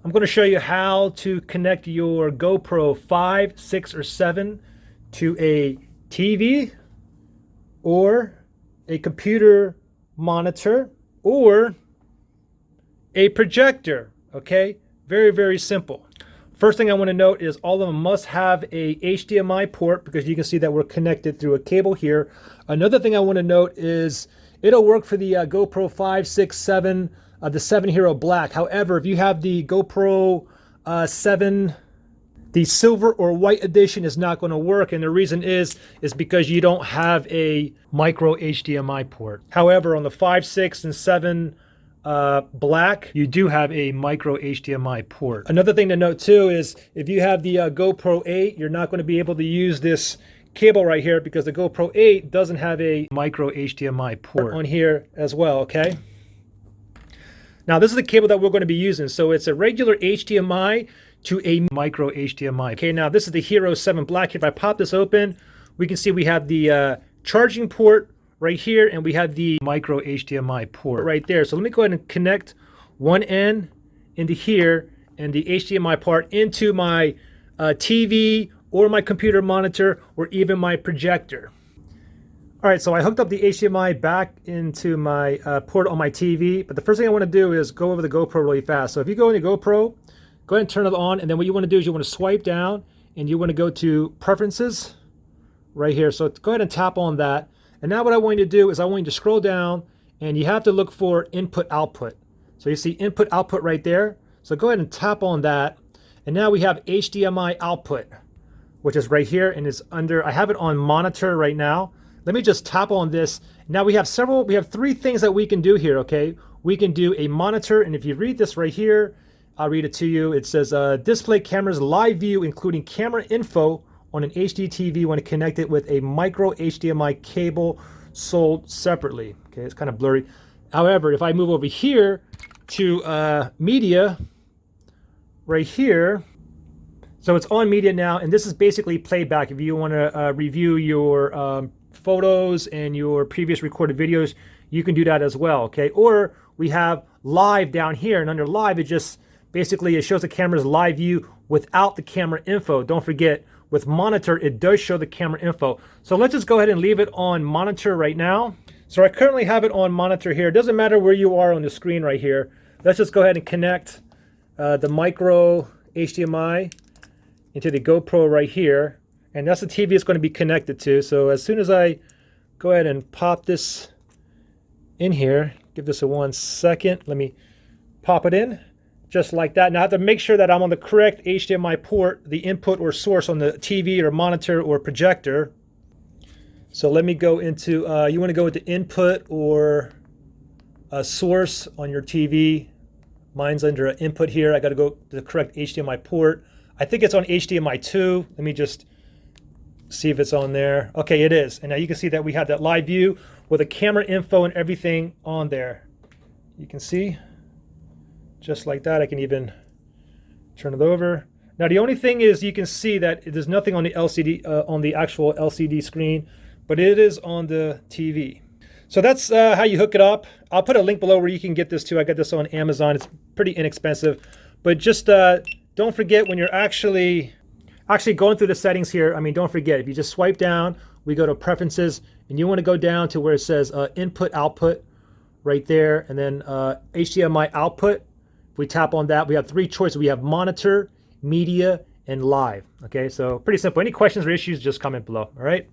I'm going to show you how to connect your GoPro 5, 6, or 7 to a TV or a computer monitor or a projector. Okay, very, very simple. First thing I want to note is all of them must have a HDMI port because you can see that we're connected through a cable here. Another thing I want to note is it'll work for the GoPro 5, 6, 7, the 7 Hero Black. However, if you have the GoPro 7, the silver or white edition is not going to work, and the reason is because you don't have a micro HDMI port. However, on the 5, 6, and 7 Black, you do have a micro HDMI port. Another thing to note too is if you have the GoPro 8, you're not going to be able to use this cable right here because the GoPro 8 doesn't have a micro HDMI port on here as well. Okay. Now this is the cable that we're going to be using. So it's a regular HDMI to a micro HDMI. Okay, now this is the Hero 7 Black. If I pop this open, we can see we have the charging port right here, and we have the micro HDMI port right there. So let me go ahead and connect one end into here and the HDMI part into my TV or my computer monitor or even my projector. All right, so I hooked up the HDMI back into my port on my TV, but the first thing I want to do is go over the GoPro really fast. So if you go into GoPro, go ahead and turn it on, and then what you want to do is you want to swipe down and you want to go to Preferences right here. So go ahead and tap on that. And now what I want you to do is I want you to scroll down, and you have to look for Input Output. So you see Input Output right there. So go ahead and tap on that. And now we have HDMI output, which is right here, and is under, I have it on monitor right now. Let me just tap on this. Now we have three things that we can do here, okay? We can do a monitor, and if you read this right here, I'll read it to you. It says, display camera's live view, including camera info on an HD TV when connected with a micro HDMI cable sold separately. Okay, it's kind of blurry. However, if I move over here to media, right here, so it's on media now, and this is basically playback. If you want to review your photos and your previous recorded videos, you can do that as well, okay? Or we have live down here, and under live, it just basically it shows the camera's live view without the camera info. Don't forget, with monitor, it does show the camera info. So let's just go ahead and leave it on monitor right now. So I currently have it on monitor here. It doesn't matter where you are on the screen right here. Let's just go ahead and connect the micro HDMI into the GoPro right here. And that's the TV it's going to be connected to. So as soon as I go ahead and pop this in here, give this a 1 second. Let me pop it in. Just like that. Now I have to make sure that I'm on the correct HDMI port, the input or source on the TV or monitor or projector. So let me go into, you want to go with the input or a source on your TV. Mine's under an input here. I got to go to the correct HDMI port. I think it's on HDMI 2. Let me just see if it's on there. Okay, it is. And now you can see that we have that live view with the camera info and everything on there. You can see. Just like that. I can even turn it over. Now the only thing is you can see that there's nothing on the LCD, on the actual LCD screen, but it is on the TV. So that's how you hook it up. I'll put a link below where you can get this too. I got this on Amazon. It's pretty inexpensive, but just don't forget when you're actually going through the settings here. I mean, don't forget, if you just swipe down, we go to Preferences, and you want to go down to where it says Input Output right there, and then HDMI output. If we tap on that, we have three choices. We have monitor, media, and live. Okay, so pretty simple. Any questions or issues, just comment below. All right.